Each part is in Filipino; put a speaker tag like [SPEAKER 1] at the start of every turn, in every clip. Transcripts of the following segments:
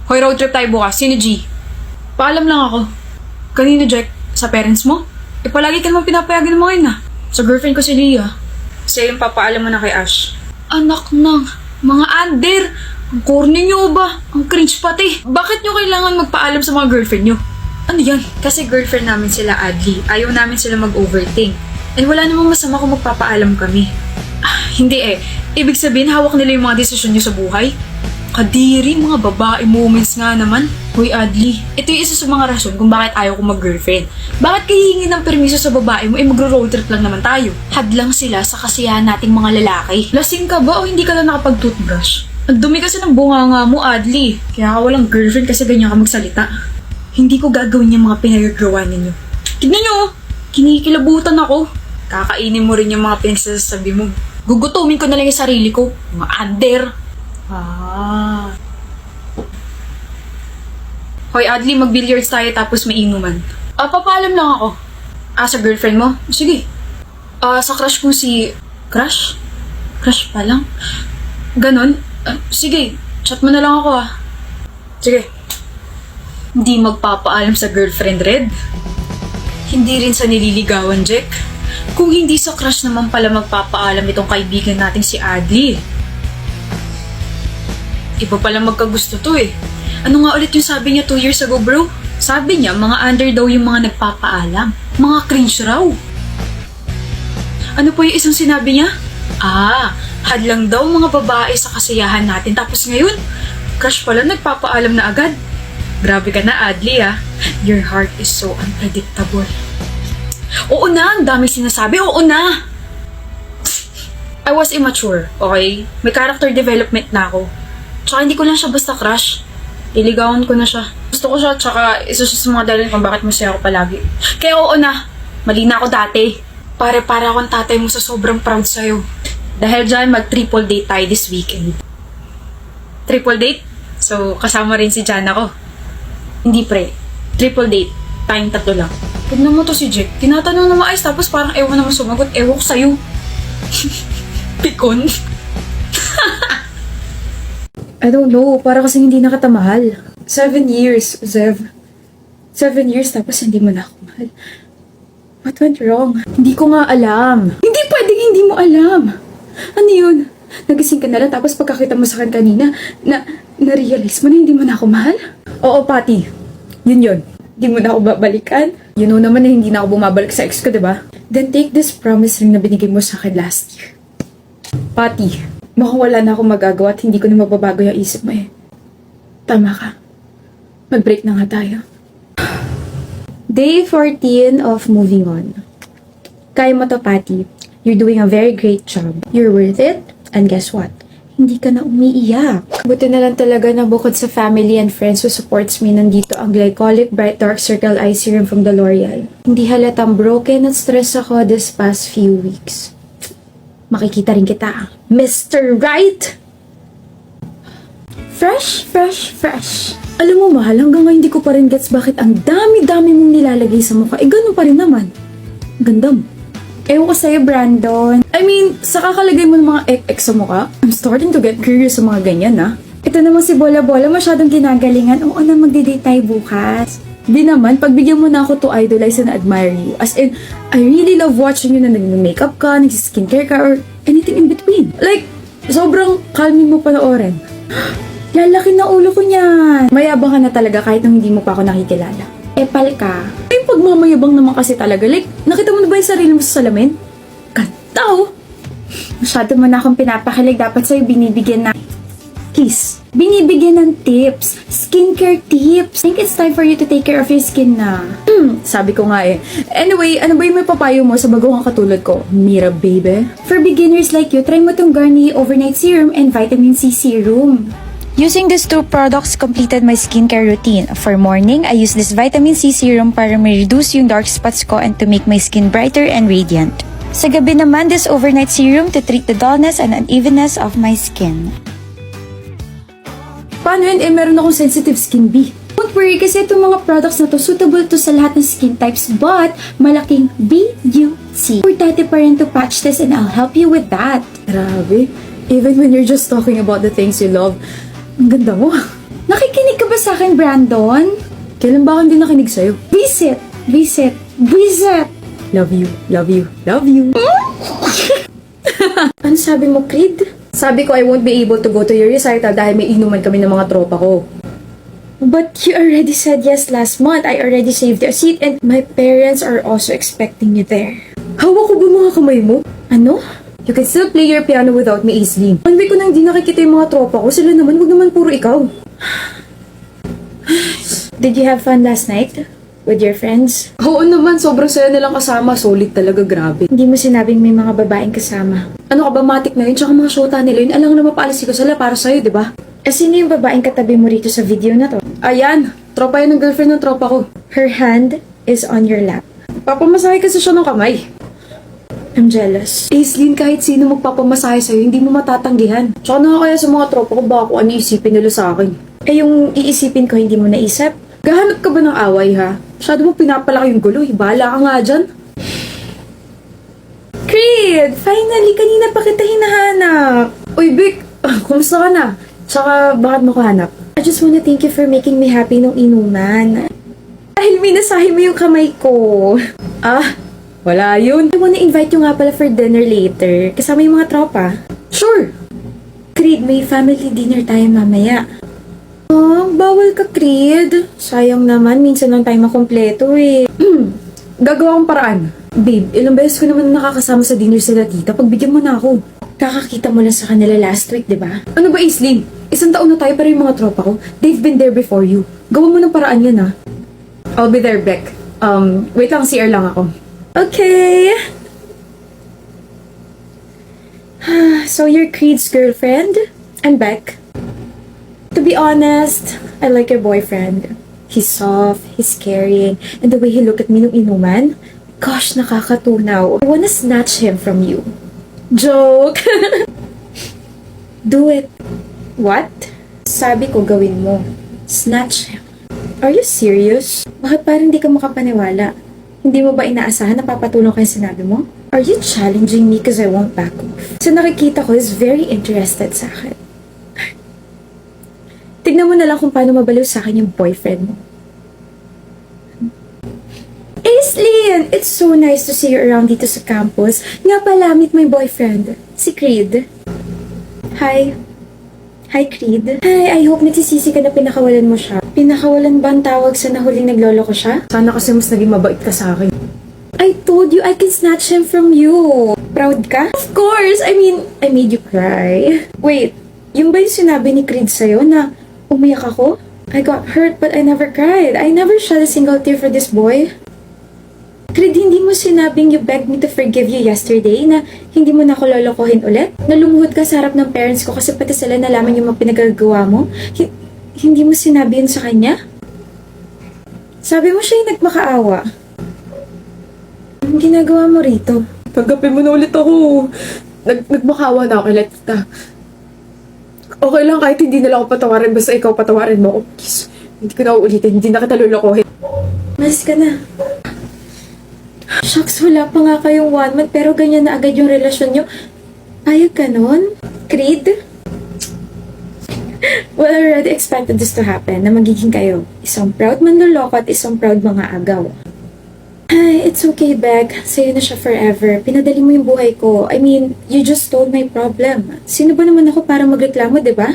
[SPEAKER 1] Hoy, road trip tayo bukas. Sino G? Paalam lang ako. Kanino, Jack? Sa parents mo? Palagi ka naman pinapayagan ng mga yun Sa girlfriend ko si Leah. Siya yung papaalam mo na kay Ash. Anak ng mga under! Ang corny nyo ba? Ang cringe pati. Bakit nyo kailangan magpaalam sa mga girlfriend nyo? Ano yan? Kasi girlfriend namin sila, Adli. Ayaw namin sila mag-overthink. And wala namang masama kung magpapaalam kami. Hindi Ibig sabihin, hawak nila yung mga desisyon nyo sa buhay? Kadiri, mga babae moments nga naman. Hoy, Adli, ito yung isa sa mga rason kung bakit ayaw ko mag-girlfriend. Bakit kayo hihingi ng permiso sa babae mo? Magro-road trip lang naman tayo. Hadlang sila sa kasiyahan nating mga lalaki. Lasing ka ba o hindi ka lang nakapag-toothbrush? Ang dumi kasi ng bunganga mo, Adli. Kaya ka walang girlfriend kasi ganyan ka magsalita. Hindi ko gagawin yung mga pinagagawa ninyo. Tignan nyo, kinikilabutan ako. Kakainin mo rin yung mga pinagsasabi mo. Gugutumin ko na lang yung sarili ko. Mga under. Hoy, Adli, mag-billiards tayo tapos may inuman. Papaalam lang ako. Sa girlfriend mo? Sige. Sa crush ko si... Crush? Crush pa lang? Ganon? Sige, chat mo na lang ako Sige. Hindi magpapaalam sa girlfriend, Red. Hindi rin sa nililigawan, Jack. Kung hindi sa crush naman pala magpapaalam itong kaibigan nating si Adli. Iba palang magkagusto to Ano nga ulit yung sabi niya 2 years ago, bro? Sabi niya, mga under daw yung mga nagpapaalam. Mga cringe raw. Ano po yung isang sinabi niya? Hadlang daw mga babae sa kasiyahan natin. Tapos ngayon, crush pala nagpapaalam na agad. Grabe ka na, Adli Your heart is so unpredictable. Oo na, ang daming sinasabi. Oo na! I was immature, okay? May character development na ako. Tsaka hindi ko lang siya basta crush. Iligawan ko na siya. Gusto ko siya, tsaka isa siya sa mga dahilan kung bakit masaya ako palagi. Kaya oo na, mali na ako dati. Para akong tatay mo sa sobrang proud sa'yo. Dahil dyan, mag-triple date tayo this weekend. Triple date? So, kasama rin si Jana ko. Hindi pre, triple date. Tayong 3 lang. Tignan mo to si Jack. Tinatanong na maayos tapos parang ewan naman sumagot. Ewan ko sa'yo. Pikon.
[SPEAKER 2] I don't know, para kasi hindi nakatamahal. 7 years, Zev. 7 years tapos hindi mo na ako mahal. What went wrong? Hindi ko nga alam. Hindi pwedeng hindi mo alam. Ano yun? Nagising ka na lang tapos pagkakita mo sa akin kanina, na-realize mo na hindi mo na ako mahal? Oo, Patty. Yun. Hindi mo na ako babalikan. You know naman na hindi na ako bumabalik sa ex ko, diba? Then take this promise ring na binigay mo sa akin last year. Patty, mukhang wala na akong magagawa at hindi ko na mababago yung isip mo Tama ka. Mag-break na nga tayo. Day 14 of moving on. Kaya mo to, Patty. You're doing a very great job. You're worth it. And guess what? Hindi ka na umiiyak. Buti na lang talaga na bukod sa family and friends who supports me, nandito ang Glycolic Bright Dark Circle Eye Serum from the L'Oreal. Hindi halatang broken at stress ako this past few weeks. Makikita rin kita. Mr. Right! Fresh. Alam mo, mahal, hanggang ngayon hindi ko pa rin gets bakit ang dami-dami mong nilalagay sa mukha. Ganun pa rin naman. Ganda mo. Ewan ko sa'yo, Brandon. I mean, sa kakalagay mo ng mga ek-ek sa mukha, I'm starting to get curious sa mga ganyan, Ito naman si Bola-Bola, masyadong ginagalingan. Oo na, magde-date tayo bukas. Di naman, pagbigyan mo na ako to idolize and admire you. As in, I really love watching you na nag-makeup ka, nag-skincare ka, or anything in between. Like, sobrang calming mo panoorin. Lalaki na ulo ko niyan. Mayabang ka na talaga kahit nung hindi mo pa ako nakikilala. Epal ka. Ay, pagmamayabang naman kasi talaga. Like, nakita mo na ba yung sarili mo sa salamin? Ganda Masyado mo na akong pinapakilig. Dapat sa'yo binibigyan na kiss. Binibigyan ng tips. Skincare tips. I think it's time for you to take care of your skin na. Sabi ko nga Anyway, ano ba yung may papayo mo sa baguhang katulad ko? Mira, baby. For beginners like you, try mo tong Garnier Overnight Serum and Vitamin C Serum. Using these 2 products completed my skincare routine. For morning, I use this Vitamin C Serum para ma-reduce yung dark spots ko and to make my skin brighter and radiant. Sa gabi naman, this Overnight Serum to treat the dullness and unevenness of my skin. Paano yun? Meron akong sensitive skin, B. Don't worry kasi itong mga products na to suitable to sa lahat ng skin types but malaking BUC. Importante pa rin to patch test and I'll help you with that. Grabe. Even when you're just talking about the things you love, ang ganda mo. Nakikinig ka ba sa akin, Brandon?
[SPEAKER 1] Kailan ba ako hindi nakinig sa'yo?
[SPEAKER 2] Visit! Visit! Visit!
[SPEAKER 1] Love you, love you, love you.
[SPEAKER 2] Ano sabi mo, Creed?
[SPEAKER 1] Sabi ko I won't be able to go to your recital dahil may inuman kami ng mga tropa ko.
[SPEAKER 2] But you already said yes last month. I already saved your seat and my parents are also expecting you there.
[SPEAKER 1] Hawak ko ba mga kamay mo?
[SPEAKER 2] Ano?
[SPEAKER 1] You can still play your piano without me, Aislinn. One week ko nang hindi nakikita yung mga tropa ko. Sila naman, huwag naman puro ikaw.
[SPEAKER 2] Did you have fun last night? With your friends?
[SPEAKER 1] Oo naman, sobrang saya nilang kasama. Solid talaga, grabe.
[SPEAKER 2] Hindi mo sinabing may mga babaeng kasama.
[SPEAKER 1] Ano ka ba, matik na yun? Tsaka mga shota nila yun. Alam na mapaalis ko sila para sa'yo, di ba?
[SPEAKER 2] Eh, sino yung babaeng katabi mo rito sa video na to?
[SPEAKER 1] Ayan, tropa yan ng girlfriend ng tropa ko.
[SPEAKER 2] Her hand is on your lap.
[SPEAKER 1] Papamasahe kasi siya ng kamay.
[SPEAKER 2] I'm jealous.
[SPEAKER 1] Aislinn, kahit sino magpapamasahe sa'yo, hindi mo matatanggihan. Tsaka nakakaya sa mga tropa ko baka kung ano isipin nila sa akin.
[SPEAKER 2] Eh, yung iisipin ko hindi mo naisip?
[SPEAKER 1] Gahanap ka ba ng away, ha? Masyado mo pinapalaki yung gulo, eh. Bahala ka nga dyan.
[SPEAKER 2] Creed! Finally, kanina pa kita hinahanap.
[SPEAKER 1] Uy, Vic, kumusta ka na? Tsaka, bakit mo ko hanap?
[SPEAKER 2] I just wanna thank you for making me happy nung inuman. Dahil minasahe mo yung kamay ko.
[SPEAKER 1] Ah, wala yun.
[SPEAKER 2] I wanna invite you nga pala for dinner later. Kasama yung mga tropa.
[SPEAKER 1] Sure.
[SPEAKER 2] Creed, may family dinner tayo mamaya. Oh, bawal ka, Creed. Sayang naman, minsan lang tayo makompleto eh.
[SPEAKER 1] Gagawa kong paraan. Babe, ilang beses ko naman nakakasama sa dinner sila tita. Pagbigyan mo na ako.
[SPEAKER 2] Kakakita mo lang sa kanila last week, di ba?
[SPEAKER 1] Ano ba, Aislinn? 1 taon na tayo pero yung mga tropa ko, they've been there before you. Gawa mo ng paraan yan, ha? I'll be there, Beck. Wait lang, CR lang ako.
[SPEAKER 2] Okay. So you're Creed's girlfriend? I'm Beck. To be honest, I like your boyfriend. He's soft, he's caring, and the way he looked at me nung inuman, gosh, nakakatunaw. I wanna snatch him from you. Joke! Do it. What? Sabi ko gawin mo. Snatch him. Are you serious? Bakit parang di ka makapaniwala? Hindi mo ba inaasahan na papatulong kayo sinabi mo? Are you challenging me because I won't back off? So nakikita ko is very interested sa akin. Tignan mo na lang kung paano mabaliw sa akin yung boyfriend mo. Aislinn! It's so nice to see you around dito sa campus. Nga pala, meet my boyfriend, si Creed. Hi. Hi, Creed. Hi, I hope nagsisisi ka na pinakawalan mo siya. Pinakawalan ba ang tawag sa nahuling naglolo ko siya?
[SPEAKER 1] Sana kasi mas naging mabait ka sa akin.
[SPEAKER 2] I told you I can snatch him from you. Proud ka? Of course! I mean, I made you cry. Wait, yung ba yung sinabi ni Creed sa'yo na umiyak ako? I got hurt but I never cried. I never shed a single tear for this boy. Creed, hindi mo sinabing you begged me to forgive you yesterday na hindi mo na ako lolokohin ulit? Na lumuhod ka sa harap ng parents ko kasi pati sila nalaman yung mga pinagagawa mo? Hindi mo sinabi yun sa kanya? Sabi mo siya yung nagmakaawa. Anong ginagawa mo rito?
[SPEAKER 1] Tanggapin mo na ulit ako. Nagmakawa na ako kay tita. Okay lang kahit hindi nila ako patawarin basta ikaw patawarin mo ako. Please, hindi ko na uulitin. Hindi na kita lolokohin.
[SPEAKER 2] Mas ka na. Shucks, wala pa nga kayong 1 month pero ganyan na agad yung relasyon nyo. Ayag ka nun? Creed? Well, I already expected this to happen na magiging kayo. Isang proud manloloko at isang proud mga agaw. Ay, it's okay, Beck. Sa'yo na siya forever. Pinadali mo yung buhay ko. I mean, you just told my problem. Sino ba naman ako para magreklamo, di ba?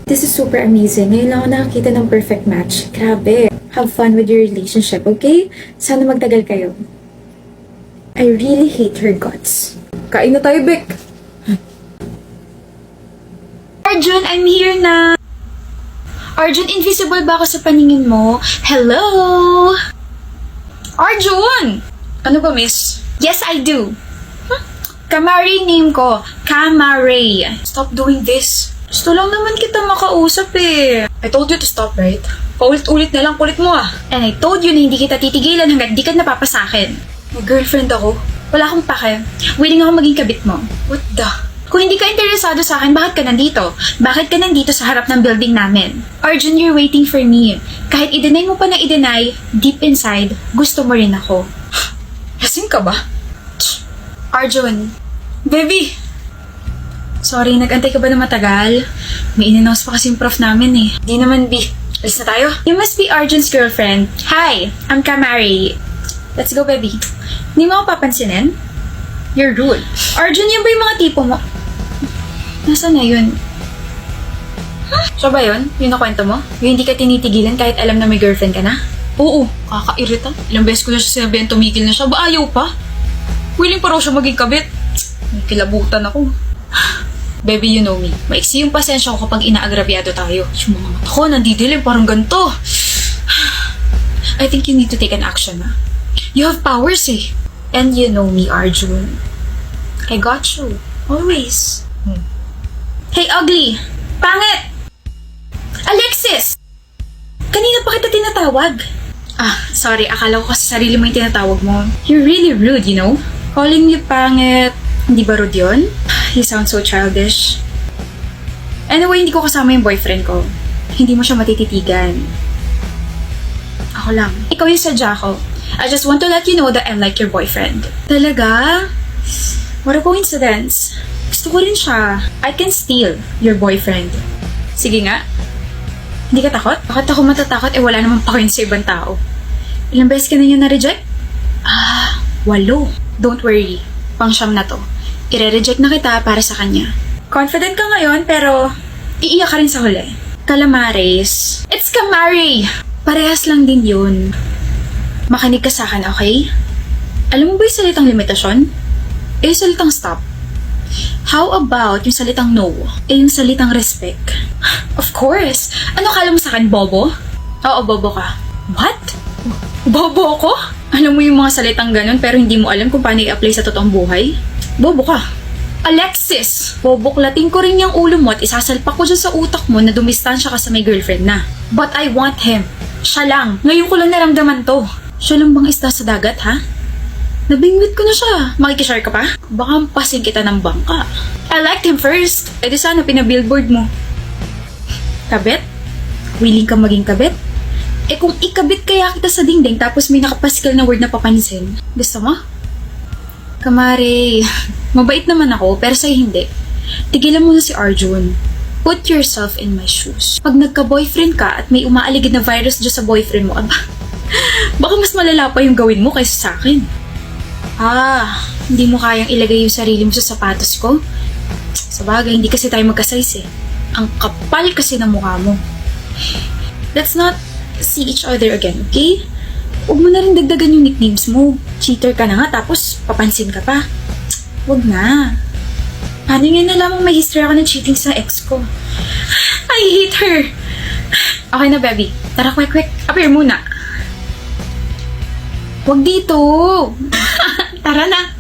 [SPEAKER 2] This is super amazing. Ngayon lang ako nakakita ng perfect match. Grabe. Have fun with your relationship, okay? Sana magtagal kayo. I really hate her guts.
[SPEAKER 1] Kain na tayo, Beck.
[SPEAKER 3] Arjun, I'm here na. Arjun, invisible ba ako sa paningin mo? Hello? Arjun!
[SPEAKER 1] Ano ba, miss?
[SPEAKER 3] Yes, I do. Kamari name ko. Kamaray.
[SPEAKER 1] Stop doing this. Gusto lang naman kita makausap eh. I told you to stop, right? Paulit-ulit na lang, kulit mo ah.
[SPEAKER 3] And I told you na hindi kita titigilan hanggat di ka napapasakin.
[SPEAKER 1] May girlfriend ako.
[SPEAKER 3] Wala akong pake. Willing ako maging kabit mo.
[SPEAKER 1] What the?
[SPEAKER 3] Kung hindi ka interesado sa akin, bakit ka nandito? Bakit ka nandito sa harap ng building namin? Arjun, you're waiting for me. Kahit i-deny mo pa na i-deny, deep inside, gusto mo rin ako.
[SPEAKER 1] Lasing ka ba?
[SPEAKER 3] Arjun,
[SPEAKER 1] Baby! Sorry, nag-antay ka ba na matagal? May in-announce pa kasi yung prof namin eh. Di naman, B. Alis na tayo?
[SPEAKER 3] You must be Arjun's girlfriend. Hi, I'm Kamari.
[SPEAKER 1] Let's go, baby.
[SPEAKER 3] Hindi mo ako papansinin? You're rude. Arjun, yan ba yung mga tipo mo?
[SPEAKER 1] Nasaan na yun? Siya ba yun? Yung nakwento mo? Yung hindi ka tinitigilan kahit alam na may girlfriend ka na? Oo, kakairita. Ilang beses ko na siya sinabihan tumigil na siya. Ba ayaw pa? Willing pa raw siya maging kabit. May kilabutan ako. Baby, you know me. Maiksi yung pasensya ko kapag inaagrabyado tayo. Yung mga mata ko, nandidilim, parang ganito. I think you need to take an action, ha? You have powers, eh. And you know me, Arjun. I got you. Always.
[SPEAKER 3] Hey, ugly! Pangit! Alexis! Kanina pa kita tinatawag.
[SPEAKER 1] Sorry. Akala ko kasi sarili mo yung tinatawag mo.
[SPEAKER 3] You're really rude, you know?
[SPEAKER 1] Calling me pangit. Hindi ba rude yun? You sound so childish. Anyway, hindi ko kasama yung boyfriend ko. Hindi mo siya matititigan. Ako lang.
[SPEAKER 3] Ikaw yung sadya ko. I just want to let you know that I'm like your boyfriend.
[SPEAKER 1] Talaga? What a coincidence. Gusto ko rin siya.
[SPEAKER 3] I can steal your boyfriend.
[SPEAKER 1] Sige nga. Hindi ka takot? Bakit ako matatakot? Wala namang pakin sa ibang tao. Ilang beses ka na niya na-reject? 8. Don't worry. Pang-siyam na to. Ire-reject na kita para sa kanya. Confident ka ngayon, pero iiyak ka rin sa huli. Calamares.
[SPEAKER 3] It's Kamari!
[SPEAKER 1] Parehas lang din yun. Makinig ka sa akin, okay? Alam mo ba yung salitang limitasyon? Yung salitang stop. How about yung salitang no? Yung salitang respect.
[SPEAKER 3] Of course! Ano kala mo sa akin, bobo?
[SPEAKER 1] Oo, bobo ka.
[SPEAKER 3] What? Bobo ako?
[SPEAKER 1] Alam mo yung mga salitang ganun pero hindi mo alam kung paano i-apply sa totoong buhay? Bobo ka.
[SPEAKER 3] Alexis!
[SPEAKER 1] Boboklatin ko rin yung ulo mo at isasalpak ko dyan sa utak mo na dumistansya ka sa may girlfriend na.
[SPEAKER 3] But I want him. Siya lang.
[SPEAKER 1] Ngayon ko lang naramdaman to. Siya lang bang isda sa dagat, ha? Nabingwit ko na siya. Makikishare ka pa? Baka pasin kita ng bangka.
[SPEAKER 3] I liked him first.
[SPEAKER 1] Eh di sana pinabillboard mo. Kabit? Willing ka maging kabit? Eh kung ikabit kaya kita sa dingding tapos may nakapaskil na word na papansin, gusto mo? Kamari, mabait naman ako pero sa'yo hindi. Tigilan mo na si Arjun. Put yourself in my shoes. Pag nagka-boyfriend ka at may umaaligid na virus dyan sa boyfriend mo, baka mas malala pa yung gawin mo kaysa sa akin. Hindi mo kayang ilagay yung sarili mo sa sapatos ko? Sa bagay, hindi kasi tayo magka-size eh. Ang kapal kasi ng mukha mo. Let's not see each other again, okay? Huwag mo na rin dagdagan yung nicknames mo. Cheater ka na nga, tapos papansin ka pa. Huwag na. Paano nga na lamang may history ako ng cheating sa ex ko? I hate her! Okay na, baby. Tara, quick. Appear muna. Huwag dito!
[SPEAKER 3] Tara na!